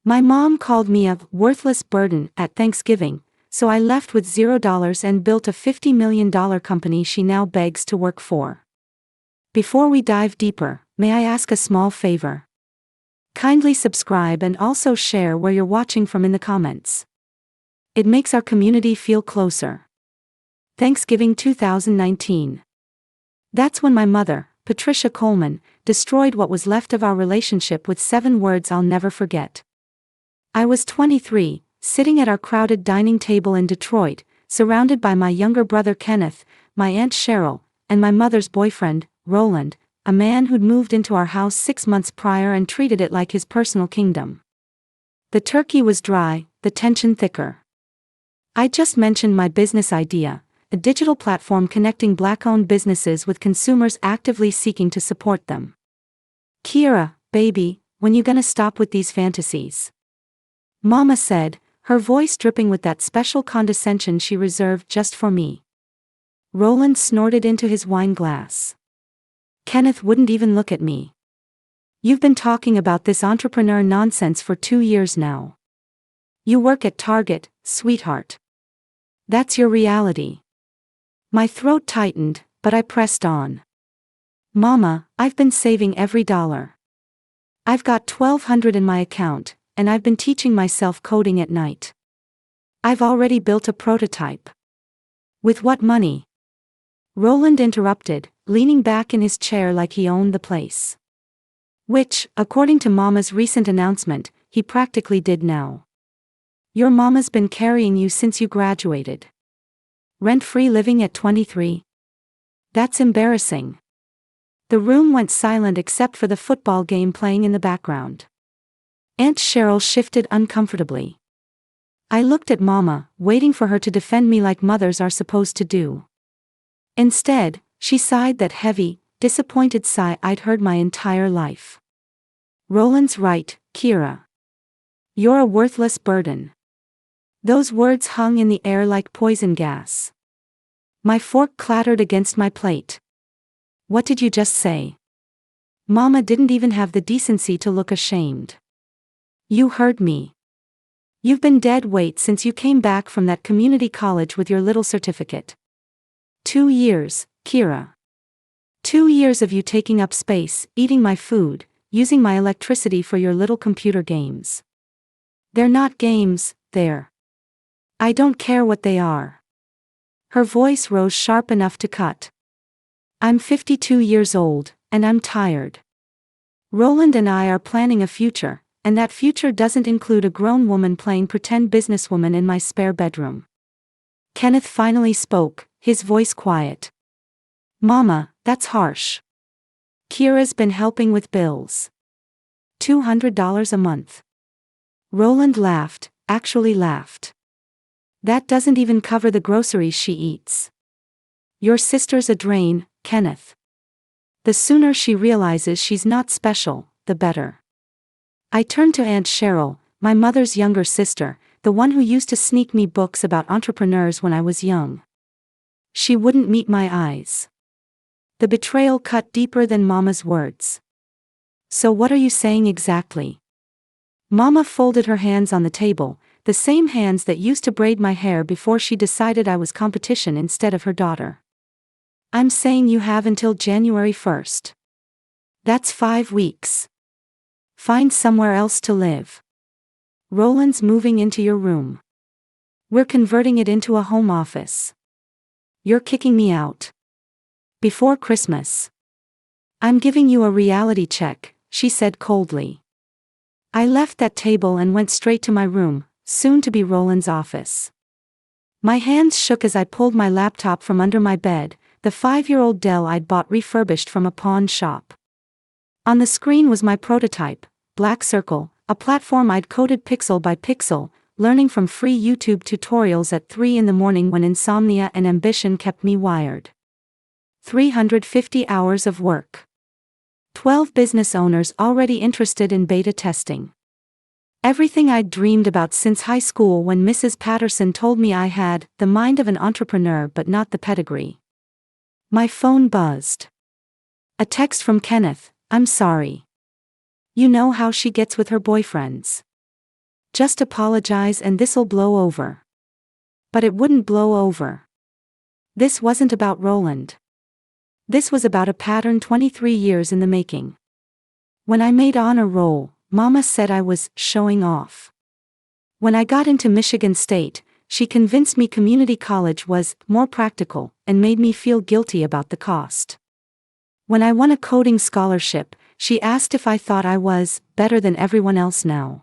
My mom called me a worthless burden at Thanksgiving, so I left with $0 and built a $50 million company she now begs to work for. Before we dive deeper, may I ask a small favor? Kindly subscribe and also share where you're watching from in the comments. It makes our community feel closer. Thanksgiving 2019. That's when my mother, Patricia Coleman, destroyed what was left of our relationship with 7 words I'll never forget. I was 23, sitting at our crowded dining table in Detroit, surrounded by my younger brother Kenneth, my Aunt Cheryl, and my mother's boyfriend, Roland, a man who'd moved into our house 6 months prior and treated it like his personal kingdom. The turkey was dry, the tension thicker. I just mentioned my business idea, a digital platform connecting Black-owned businesses with consumers actively seeking to support them. "Kira, baby, when you gonna stop with these fantasies?" Mama said, her voice dripping with that special condescension she reserved just for me. Roland snorted into his wine glass. Kenneth wouldn't even look at me. "You've been talking about this entrepreneur nonsense for 2 years now. You work at Target, sweetheart. That's your reality." My throat tightened, but I pressed on. "Mama, I've been saving every dollar. I've got $1,200 in my account, and I've been teaching myself coding at night. I've already built a prototype." "With what money?" Roland interrupted, leaning back in his chair like he owned the place. Which, according to Mama's recent announcement, he practically did now. "Your mama's been carrying you since you graduated. Rent-free living at 23? That's embarrassing." The room went silent except for the football game playing in the background. Aunt Cheryl shifted uncomfortably. I looked at Mama, waiting for her to defend me like mothers are supposed to do. Instead, she sighed that heavy, disappointed sigh I'd heard my entire life. "Roland's right, Kira. You're a worthless burden." Those words hung in the air like poison gas. My fork clattered against my plate. "What did you just say?" Mama didn't even have the decency to look ashamed. "You heard me. You've been dead weight since you came back from that community college with your little certificate. 2 years, Kira. 2 years of you taking up space, eating my food, using my electricity for your little computer games. They're not games, they're. I don't care what they are." Her voice rose sharp enough to cut. "I'm 52 years old, and I'm tired. Roland and I are planning a future, and that future doesn't include a grown woman playing pretend businesswoman in my spare bedroom." Kenneth finally spoke, his voice quiet. "Mama, that's harsh. Kira's been helping with bills. $200 a month." Roland laughed, actually laughed. "That doesn't even cover the groceries she eats. Your sister's a drain, Kenneth. The sooner she realizes she's not special, the better." I turned to Aunt Cheryl, my mother's younger sister, the one who used to sneak me books about entrepreneurs when I was young. She wouldn't meet my eyes. The betrayal cut deeper than Mama's words. "So what are you saying exactly?" Mama folded her hands on the table, the same hands that used to braid my hair before she decided I was competition instead of her daughter. "I'm saying you have until January 1st. That's 5 weeks. Find somewhere else to live. Roland's moving into your room. We're converting it into a home office. You're kicking me out. Before Christmas. I'm giving you a reality check," she said coldly. I left that table and went straight to my room, soon to be Roland's office. My hands shook as I pulled my laptop from under my bed, the 5-year-old Dell I'd bought refurbished from a pawn shop. On the screen was my prototype, Black Circle, a platform I'd coded pixel by pixel, learning from free YouTube tutorials at 3 in the morning when insomnia and ambition kept me wired. 350 hours of work. 12 business owners already interested in beta testing. Everything I'd dreamed about since high school when Mrs. Patterson told me I had the mind of an entrepreneur but not the pedigree. My phone buzzed. A text from Kenneth, "I'm sorry. You know how she gets with her boyfriends. Just apologize and this'll blow over. But it wouldn't blow over. This wasn't about Roland. This was about a pattern 23 years in the making. When I made honor roll, Mama said I was showing off. When I got into Michigan State, she convinced me community college was more practical and made me feel guilty about the cost. When I won a coding scholarship, she asked if I thought I was better than everyone else now.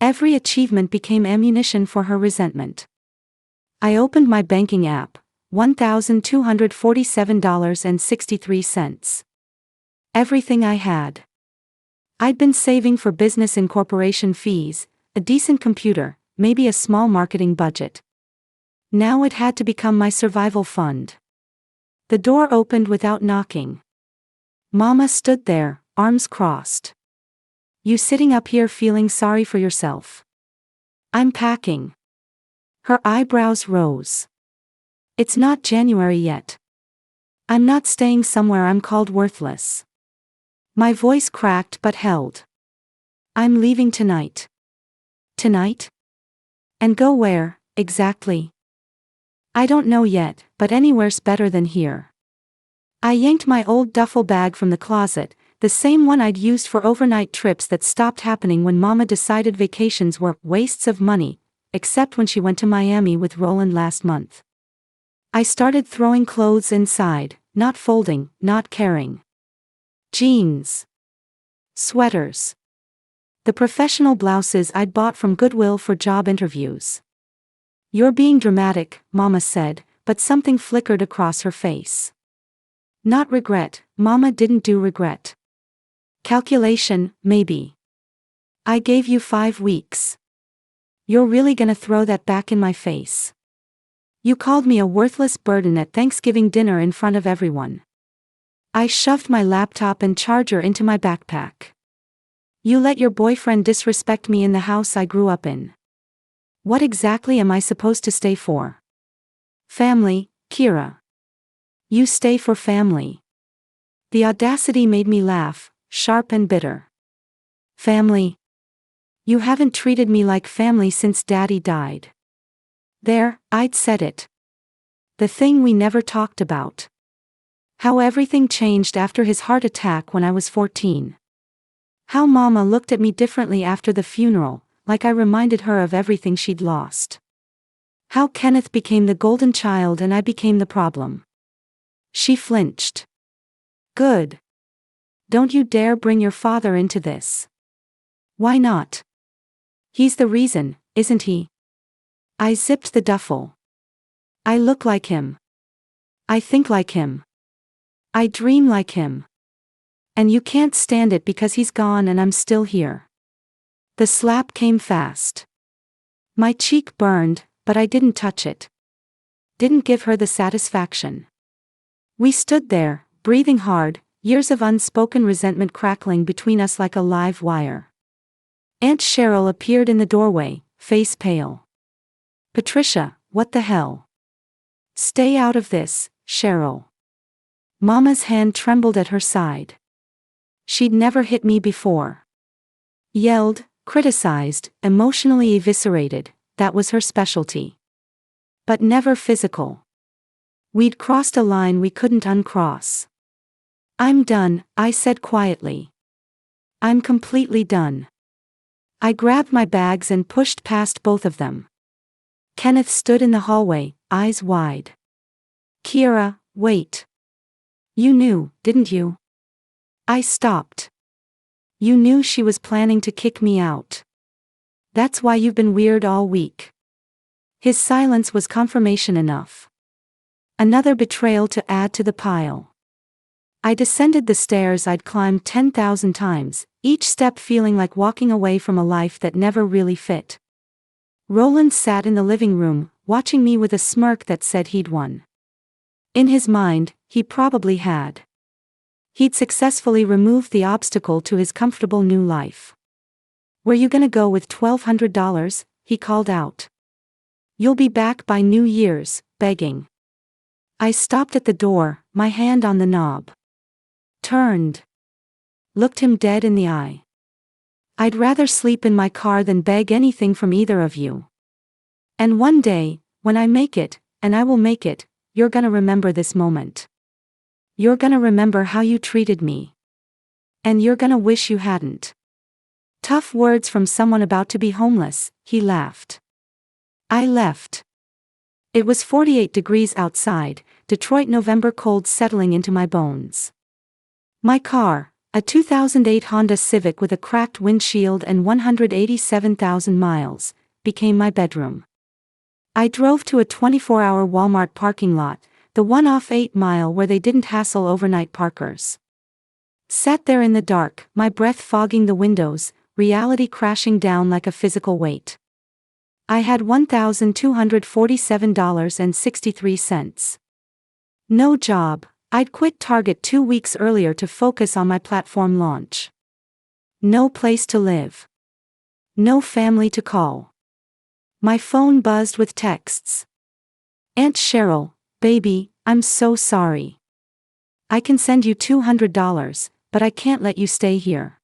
Every achievement became ammunition for her resentment. I opened my banking app, $1,247.63. Everything I had. I'd been saving for business incorporation fees, a decent computer, maybe a small marketing budget. Now it had to become my survival fund. The door opened without knocking. Mama stood there, arms crossed. You sitting up here feeling sorry for yourself? I'm packing. Her eyebrows rose. It's not January yet. I'm not staying somewhere I'm called worthless. My voice cracked but held. I'm leaving tonight. Tonight? And go where, exactly? I don't know yet, but anywhere's better than here. I yanked my old duffel bag from the closet, the same one I'd used for overnight trips that stopped happening when Mama decided vacations were wastes of money, except when she went to Miami with Roland last month. I started throwing clothes inside, not folding, not caring. Jeans. Sweaters. The professional blouses I'd bought from Goodwill for job interviews. You're being dramatic, Mama said, but something flickered across her face. Not regret, Mama didn't do regret. Calculation, maybe. I gave you 5 weeks. You're really gonna throw that back in my face? You called me a worthless burden at Thanksgiving dinner in front of everyone. I shoved my laptop and charger into my backpack. You let your boyfriend disrespect me in the house I grew up in. What exactly am I supposed to stay for? Family, Kira. You stay for family. The audacity made me laugh, sharp and bitter. Family. You haven't treated me like family since Daddy died. There, I'd said it. The thing we never talked about. How everything changed after his heart attack when I was 14. How Mama looked at me differently after the funeral, like I reminded her of everything she'd lost. How Kenneth became the golden child and I became the problem. She flinched. Good. Don't you dare bring your father into this. Why not? He's the reason, isn't he? I zipped the duffel. I look like him. I think like him. I dream like him. And you can't stand it because he's gone and I'm still here. The slap came fast. My cheek burned, but I didn't touch it. Didn't give her the satisfaction. We stood there, breathing hard, years of unspoken resentment crackling between us like a live wire. Aunt Cheryl appeared in the doorway, face pale. Patricia, what the hell? Stay out of this, Cheryl. Mama's hand trembled at her side. She'd never hit me before. Yelled, criticized, emotionally eviscerated, that was her specialty. But never physical. We'd crossed a line we couldn't uncross. I'm done, I said quietly. I'm completely done. I grabbed my bags and pushed past both of them. Kenneth stood in the hallway, eyes wide. Kira, wait. You knew, didn't you? I stopped. You knew she was planning to kick me out. That's why you've been weird all week. His silence was confirmation enough. Another betrayal to add to the pile. I descended the stairs I'd climbed 10,000 times, each step feeling like walking away from a life that never really fit. Roland sat in the living room, watching me with a smirk that said he'd won. In his mind, he probably had. He'd successfully removed the obstacle to his comfortable new life. Where you gonna go with $1,200? He called out. You'll be back by New Year's, begging. I stopped at the door, my hand on the knob. Turned. Looked him dead in the eye. I'd rather sleep in my car than beg anything from either of you. And one day, when I make it, and I will make it, you're gonna remember this moment. You're gonna remember how you treated me. And you're gonna wish you hadn't." Tough words from someone about to be homeless, he laughed. I left. It was 48 degrees outside, Detroit November cold settling into my bones. My car, a 2008 Honda Civic with a cracked windshield and 187,000 miles, became my bedroom. I drove to a 24-hour Walmart parking lot, the one off 8 Mile where they didn't hassle overnight parkers. Sat there in the dark, my breath fogging the windows, reality crashing down like a physical weight. I had $1,247.63. No job. I'd quit Target 2 weeks earlier to focus on my platform launch. No place to live. No family to call. My phone buzzed with texts. "Aunt Cheryl, baby, I'm so sorry. I can send you $200, but I can't let you stay here.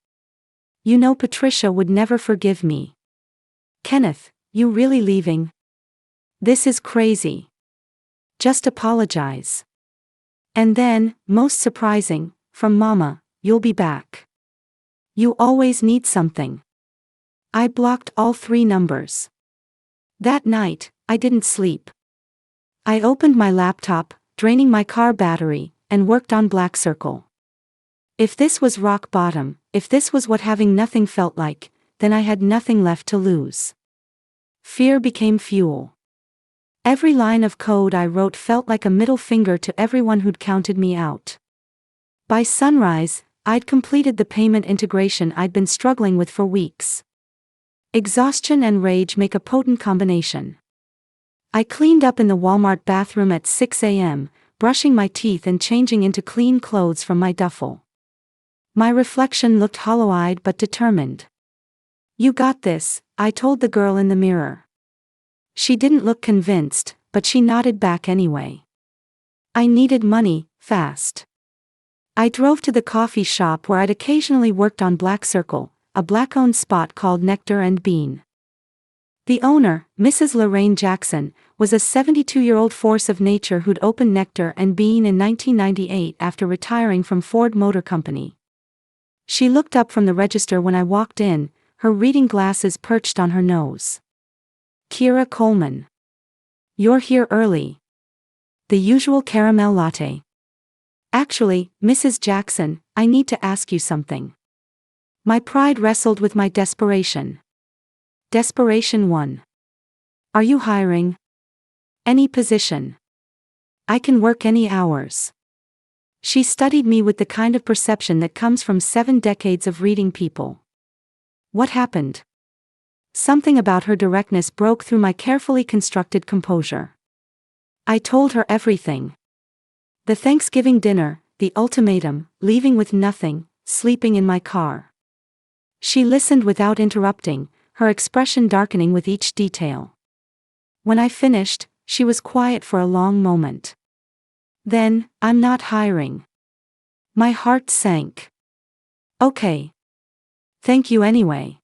You know Patricia would never forgive me. Kenneth, you really leaving? This is crazy. Just apologize." And then, most surprising, from Mama, "You'll be back. You always need something." I blocked all 3 numbers. That night, I didn't sleep. I opened my laptop, draining my car battery, and worked on Black Circle. If this was rock bottom, if this was what having nothing felt like, then I had nothing left to lose. Fear became fuel. Every line of code I wrote felt like a middle finger to everyone who'd counted me out. By sunrise, I'd completed the payment integration I'd been struggling with for weeks. Exhaustion and rage make a potent combination. I cleaned up in the Walmart bathroom at 6 a.m., brushing my teeth and changing into clean clothes from my duffel. My reflection looked hollow-eyed but determined. "You got this," I told the girl in the mirror. She didn't look convinced, but she nodded back anyway. I needed money, fast. I drove to the coffee shop where I'd occasionally worked on Black Circle, a black-owned spot called Nectar and Bean. The owner, Mrs. Lorraine Jackson, was a 72-year-old force of nature who'd opened Nectar and Bean in 1998 after retiring from Ford Motor Company. She looked up from the register when I walked in, her reading glasses perched on her nose. "Kira Coleman. You're here early. The usual caramel latte." "Actually, Mrs. Jackson, I need to ask you something." My pride wrestled with my desperation. Desperation 1. "Are you hiring? Any position? I can work any hours." She studied me with the kind of perception that comes from 7 decades of reading people. What happened? Something about her directness broke through my carefully constructed composure. I told her everything. The Thanksgiving dinner, the ultimatum, leaving with nothing, sleeping in my car. She listened without interrupting, her expression darkening with each detail. When I finished, she was quiet for a long moment. Then, "I'm not hiring." My heart sank. "Okay. Thank you anyway.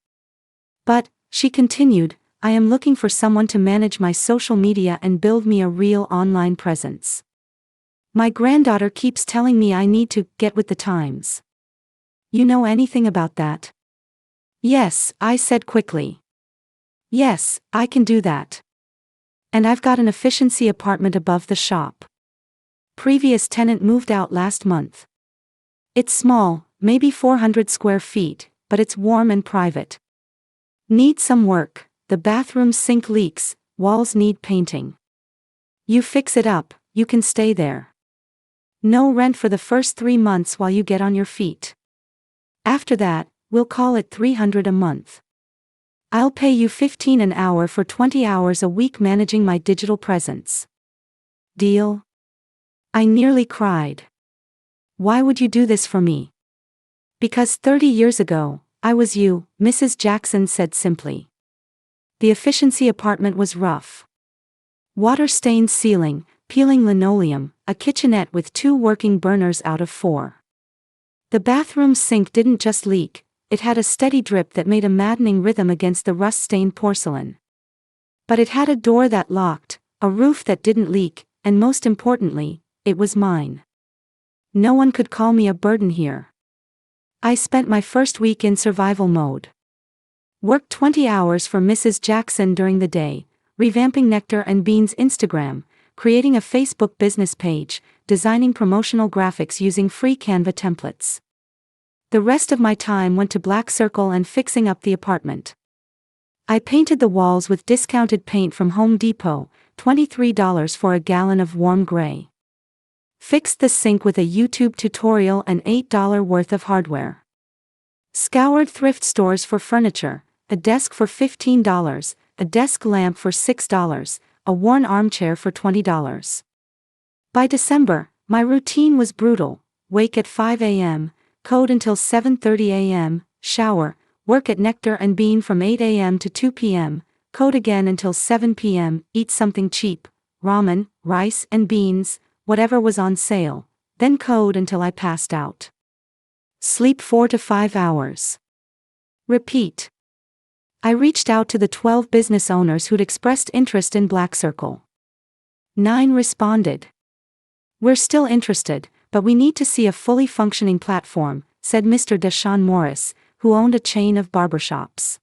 But," she continued, "I am looking for someone to manage my social media and build me a real online presence. My granddaughter keeps telling me I need to get with the times. You know anything about that?" "Yes," I said quickly. "Yes, I can do that. And I've got an efficiency apartment above the shop. Previous tenant moved out last month. It's small, maybe 400 square feet, but it's warm and private. Need some work, the bathroom sink leaks, walls need painting. You fix it up, you can stay there. No rent for the first 3 months while you get on your feet. After that, we'll call it $300 a month. I'll pay you $15 an hour for 20 hours a week managing my digital presence. Deal?" I nearly cried. "Why would you do this for me?" "Because 30 years ago, I was you," Mrs. Jackson said simply. The efficiency apartment was rough. Water-stained ceiling, peeling linoleum, a kitchenette with 2 working burners out of 4. The bathroom sink didn't just leak, it had a steady drip that made a maddening rhythm against the rust-stained porcelain. But it had a door that locked, a roof that didn't leak, and most importantly, it was mine. No one could call me a burden here. I spent my first week in survival mode. Worked 20 hours for Mrs. Jackson during the day, revamping Nectar and Bean's Instagram, creating a Facebook business page, designing promotional graphics using free Canva templates. The rest of my time went to Black Circle and fixing up the apartment. I painted the walls with discounted paint from Home Depot, $23 for a gallon of warm gray. Fixed the sink with a YouTube tutorial and $8 worth of hardware. Scoured thrift stores for furniture, a desk for $15, a desk lamp for $6, a worn armchair for $20. By December, my routine was brutal: wake at 5 a.m., code until 7:30 a.m., shower, work at Nectar and Bean from 8 a.m. to 2 p.m., code again until 7 p.m., eat something cheap, ramen, rice and beans, whatever was on sale, then code until I passed out. Sleep 4 to 5 hours. Repeat. I reached out to the 12 business owners who'd expressed interest in Black Circle. 9 responded. "We're still interested, but we need to see a fully functioning platform," said Mr. Deshaun Morris, who owned a chain of barbershops.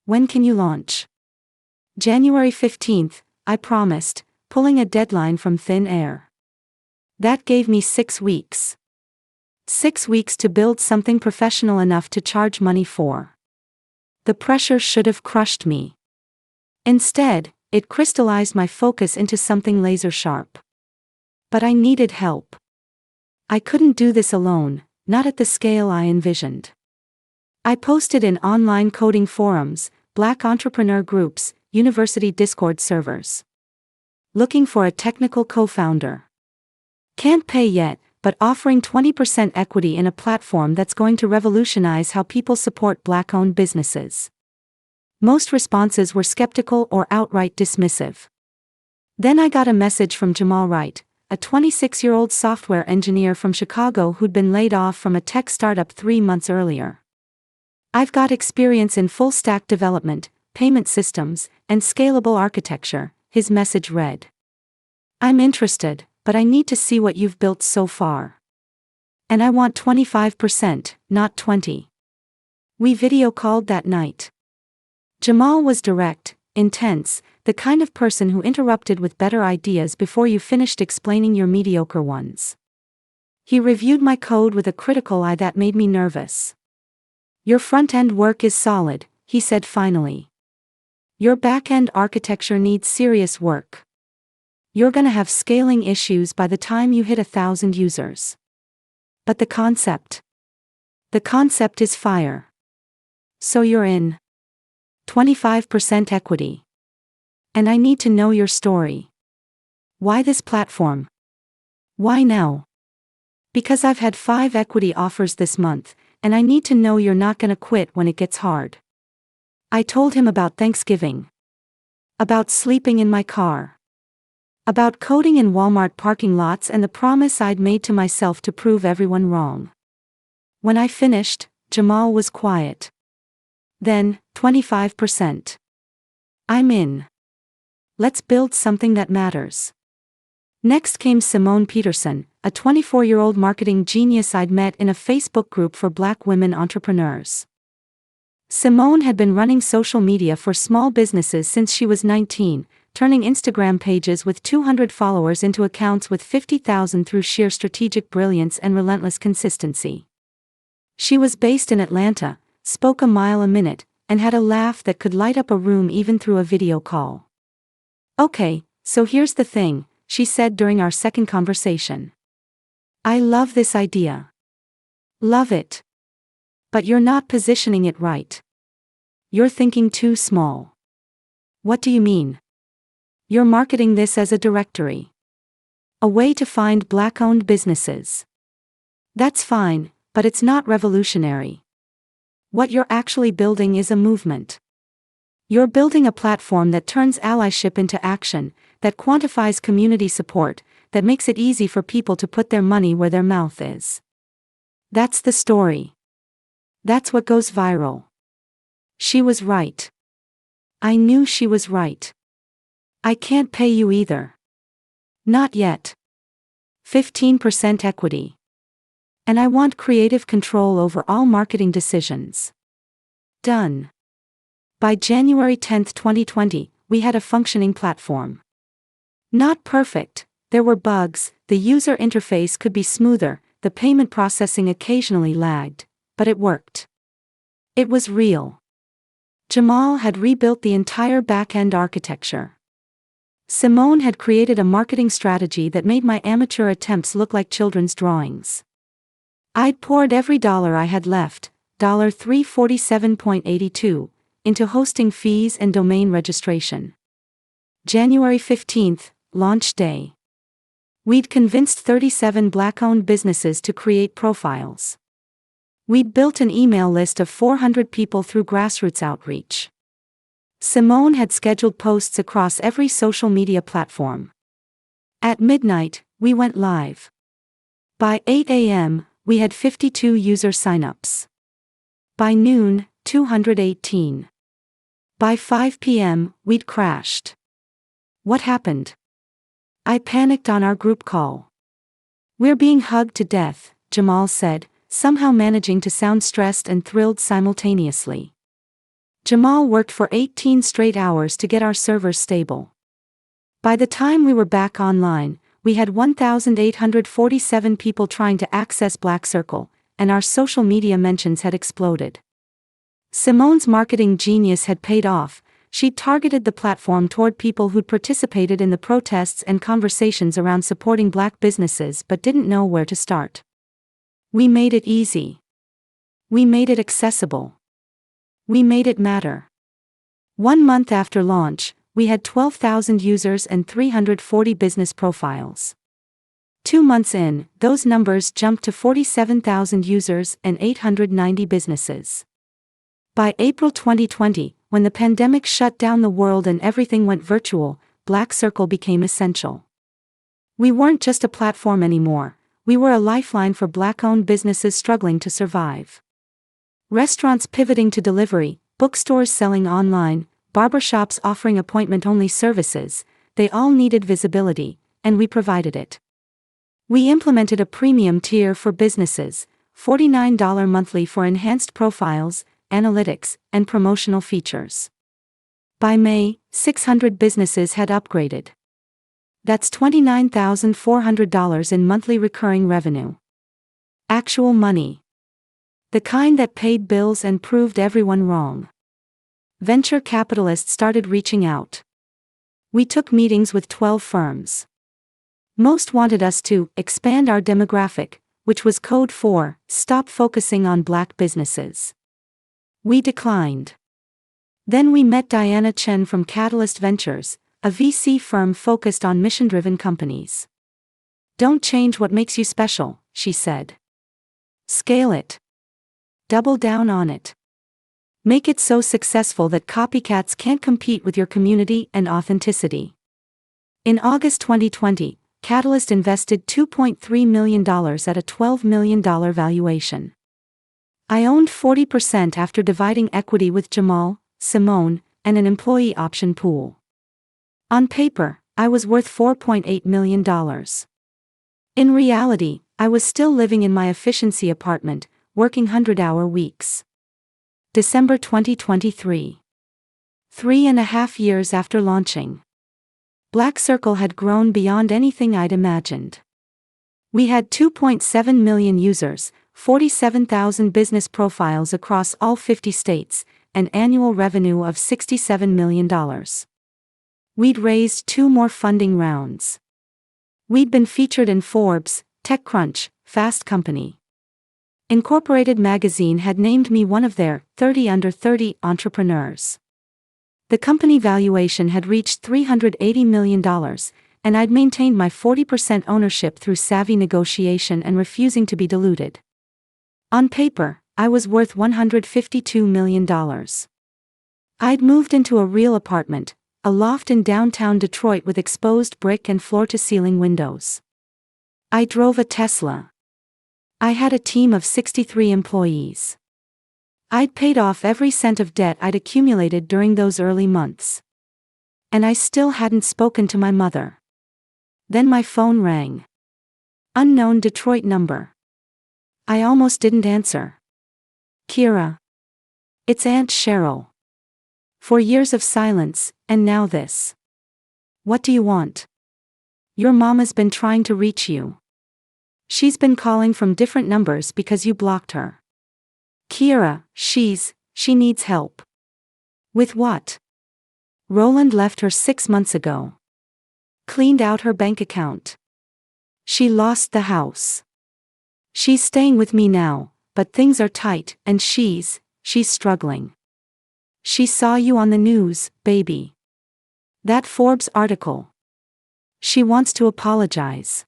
"When can you launch?" "January 15th, I promised, pulling a deadline from thin air. That gave me 6 weeks. 6 weeks to build something professional enough to charge money for. The pressure should have crushed me. Instead, it crystallized my focus into something laser-sharp. But I needed help. I couldn't do this alone, not at the scale I envisioned. I posted in online coding forums, Black entrepreneur groups, university Discord servers. Looking for a technical co-founder. Can't pay yet, but offering 20% equity in a platform that's going to revolutionize how people support Black-owned businesses. Most responses were skeptical or outright dismissive. Then I got a message from Jamal Wright, a 26-year-old software engineer from Chicago who'd been laid off from a tech startup 3 months earlier. "I've got experience in full-stack development, payment systems, and scalable architecture," his message read. "I'm interested, but I need to see what you've built so far. And I want 25%, not 20%. We video called that night. Jamal was direct, intense, the kind of person who interrupted with better ideas before you finished explaining your mediocre ones. He reviewed my code with a critical eye that made me nervous. "Your front-end work is solid," he said finally. "Your back-end architecture needs serious work. You're gonna have scaling issues by the time you hit 1,000 users. But the concept is fire. So you're in. 25% equity. And I need to know your story. Why this platform? Why now? Because I've had 5 equity offers this month, and I need to know you're not gonna quit when it gets hard." I told him about Thanksgiving. About sleeping in my car. About coding in Walmart parking lots and the promise I'd made to myself to prove everyone wrong. When I finished, Jamal was quiet. Then, 25%. I'm in. Let's build something that matters. Next came Simone Peterson, a 24-year-old marketing genius I'd met in a Facebook group for Black women entrepreneurs. Simone had been running social media for small businesses since she was 19, turning Instagram pages with 200 followers into accounts with 50,000 through sheer strategic brilliance and relentless consistency. She was based in Atlanta, spoke a mile a minute, and had a laugh that could light up a room even through a video call. "Okay, so here's the thing," she said during our second conversation. "I love this idea. Love it. But you're not positioning it right. You're thinking too small." "What do you mean?" "You're marketing this as a directory. A way to find Black-owned businesses. That's fine, but it's not revolutionary. What you're actually building is a movement. You're building a platform that turns allyship into action, that quantifies community support, that makes it easy for people to put their money where their mouth is. That's the story. That's what goes viral. She was right. I knew she was right. I can't pay you either. Not yet. 15% equity. And I want creative control over all marketing decisions. Done. By January 10, 2020, we had a functioning platform. Not perfect, there were bugs, the user interface could be smoother, the payment processing occasionally lagged, but it worked. It was real. Jamal had rebuilt the entire back-end architecture. Simone had created a marketing strategy that made my amateur attempts look like children's drawings. I'd poured every dollar I had left, $347.82, into hosting fees and domain registration. January 15th, launch day. We'd convinced 37 Black-owned businesses to create profiles. We'd built an email list of 400 people through grassroots outreach. Simone had scheduled posts across every social media platform. At midnight, we went live. By 8 a.m., we had 52 user signups. By noon, 218. By 5 p.m., we'd crashed. What happened? I panicked on our group call. We're being hugged to death, Jamal said, somehow managing to sound stressed and thrilled simultaneously. Jamal worked for 18 straight hours to get our servers stable. By the time we were back online, we had 1,847 people trying to access Black Circle, and our social media mentions had exploded. Simone's marketing genius had paid off. She'd targeted the platform toward people who'd participated in the protests and conversations around supporting Black businesses but didn't know where to start. We made it easy. We made it accessible. We made it matter. 1 month after launch, we had 12,000 users and 340 business profiles. 2 months in, those numbers jumped to 47,000 users and 890 businesses. By April 2020, when the pandemic shut down the world and everything went virtual, Black Circle became essential. We weren't just a platform anymore, we were a lifeline for Black-owned businesses struggling to survive. Restaurants pivoting to delivery, bookstores selling online, barbershops offering appointment-only services, they all needed visibility, and we provided it. We implemented a premium tier for businesses, $49 monthly for enhanced profiles, analytics, and promotional features. By May, 600 businesses had upgraded. That's $29,400 in monthly recurring revenue. Actual money. The kind that paid bills and proved everyone wrong. Venture capitalists started reaching out. We took meetings with 12 firms. Most wanted us to expand our demographic, which was code for stop focusing on Black businesses. We declined. Then we met Diana Chen from Catalyst Ventures, a VC firm focused on mission-driven companies. Don't change what makes you special, she said. Scale it. Double down on it. Make it so successful that copycats can't compete with your community and authenticity. In August 2020, Catalyst invested $2.3 million at a $12 million valuation. I owned 40% after dividing equity with Jamal, Simone, and an employee option pool. On paper, I was worth $4.8 million. In reality, I was still living in my efficiency apartment, working 100-hour weeks. December 2023. 3.5 years after launching. Black Circle had grown beyond anything I'd imagined. We had 2.7 million users, 47,000 business profiles across all 50 states, and annual revenue of $67 million. We'd raised 2 more funding rounds. We'd been featured in Forbes, TechCrunch, Fast Company. Incorporated magazine had named me one of their 30 under 30 entrepreneurs. The company valuation had reached $380 million, and I'd maintained my 40% ownership through savvy negotiation and refusing to be diluted. On paper, I was worth $152 million. I'd moved into a real apartment, a loft in downtown Detroit with exposed brick and floor-to-ceiling windows. I drove a Tesla. I had a team of 63 employees. I'd paid off every cent of debt I'd accumulated during those early months. And I still hadn't spoken to my mother. Then my phone rang. Unknown Detroit number. I almost didn't answer. Kira. It's Aunt Cheryl. 4 years of silence, and now this. What do you want? Your mama's been trying to reach you. She's been calling from different numbers because you blocked her. Kira, she needs help. With what? Roland left her 6 months ago. Cleaned out her bank account. She lost the house. She's staying with me now, but things are tight, and she's struggling. She saw you on the news, baby. That Forbes article. She wants to apologize.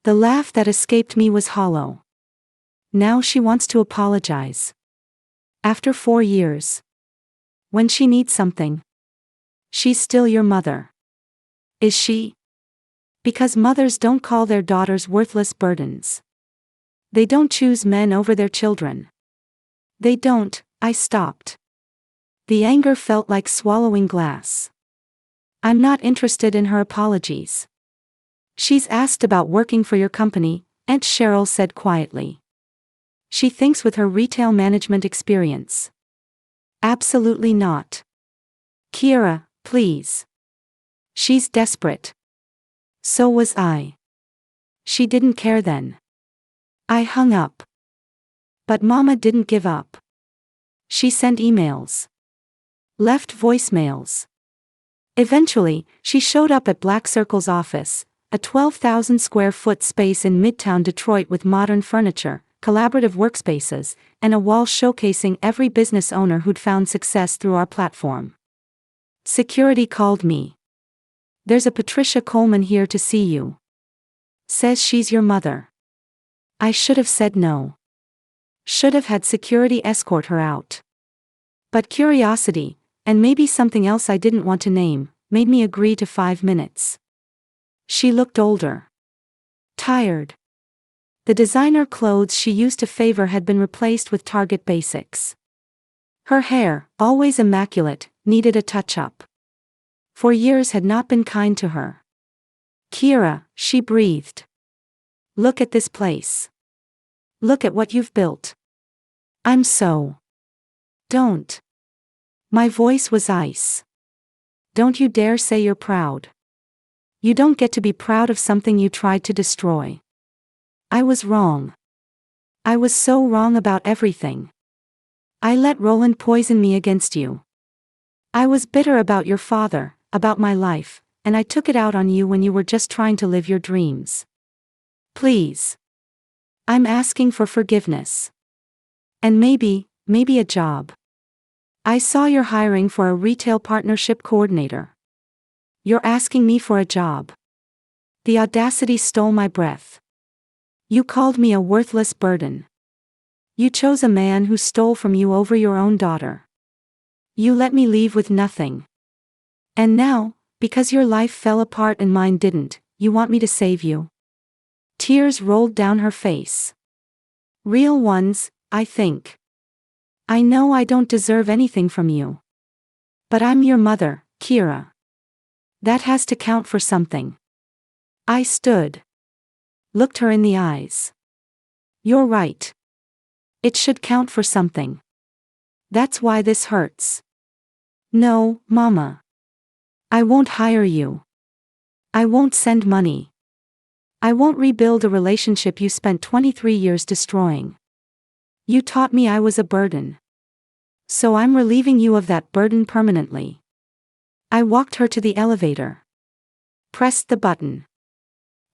The laugh that escaped me was hollow. Now she wants to apologize. After 4 years. When she needs something. She's still your mother. Is she? Because mothers don't call their daughters worthless burdens. They don't choose men over their children. They don't. I stopped. The anger felt like swallowing glass. I'm not interested in her apologies. She's asked about working for your company, Aunt Cheryl said quietly. She thinks with her retail management experience. Absolutely not. Kira, please. She's desperate. So was I. She didn't care then. I hung up. But Mama didn't give up. She sent emails. Left voicemails. Eventually, she showed up at Black Circle's office, a 12,000 square foot space in Midtown Detroit with modern furniture, collaborative workspaces, and a wall showcasing every business owner who'd found success through our platform. Security called me. There's a Patricia Coleman here to see you. Says she's your mother. I should have said no. Should have had security escort her out. But curiosity, and maybe something else I didn't want to name, made me agree to 5 minutes. She looked older. Tired. The designer clothes she used to favor had been replaced with Target basics. Her hair, always immaculate, needed a touch-up. 4 years had not been kind to her. Kira, she breathed. Look at this place. Look at what you've built. I'm so. Don't. My voice was ice. Don't you dare say you're proud. You don't get to be proud of something you tried to destroy. I was wrong. I was so wrong about everything. I let Roland poison me against you. I was bitter about your father, about my life, and I took it out on you when you were just trying to live your dreams. Please. I'm asking for forgiveness. And maybe a job. I saw you're hiring for a retail partnership coordinator. You're asking me for a job. The audacity stole my breath. You called me a worthless burden. You chose a man who stole from you over your own daughter. You let me leave with nothing. And now, because your life fell apart and mine didn't, you want me to save you? Tears rolled down her face. Real ones, I think. I know I don't deserve anything from you. But I'm your mother, Kira. That has to count for something. I stood. Looked her in the eyes. You're right. It should count for something. That's why this hurts. No, Mama. I won't hire you. I won't send money. I won't rebuild a relationship you spent 23 years destroying. You taught me I was a burden. So I'm relieving you of that burden permanently. I walked her to the elevator. Pressed the button.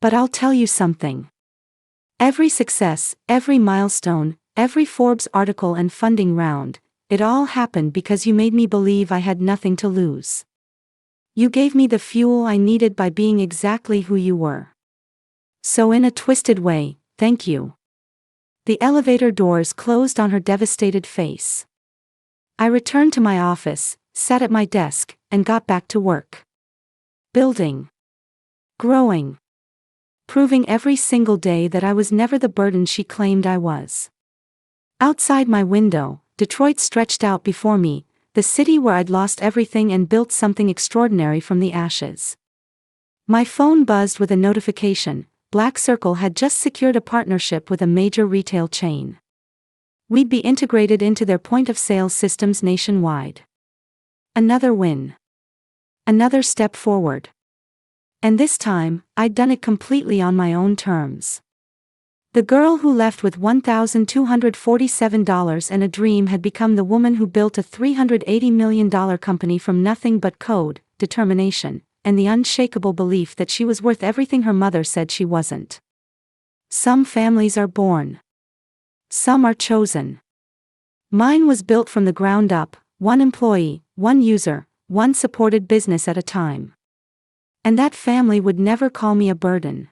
But I'll tell you something. Every success, every milestone, every Forbes article and funding round, it all happened because you made me believe I had nothing to lose. You gave me the fuel I needed by being exactly who you were. So in a twisted way, thank you. The elevator doors closed on her devastated face. I returned to my office, sat at my desk, and got back to work. Building. Growing. Proving every single day that I was never the burden she claimed I was. Outside my window, Detroit stretched out before me, the city where I'd lost everything and built something extraordinary from the ashes. My phone buzzed with a notification. Black Circle had just secured a partnership with a major retail chain. We'd be integrated into their point-of-sale systems nationwide. Another win. Another step forward. And this time, I'd done it completely on my own terms. The girl who left with $1,247 and a dream had become the woman who built a $380 million company from nothing but code, determination, and the unshakable belief that she was worth everything her mother said she wasn't. Some families are born. Some are chosen. Mine was built from the ground up, one employee, one user, one supported business at a time. And that family would never call me a burden.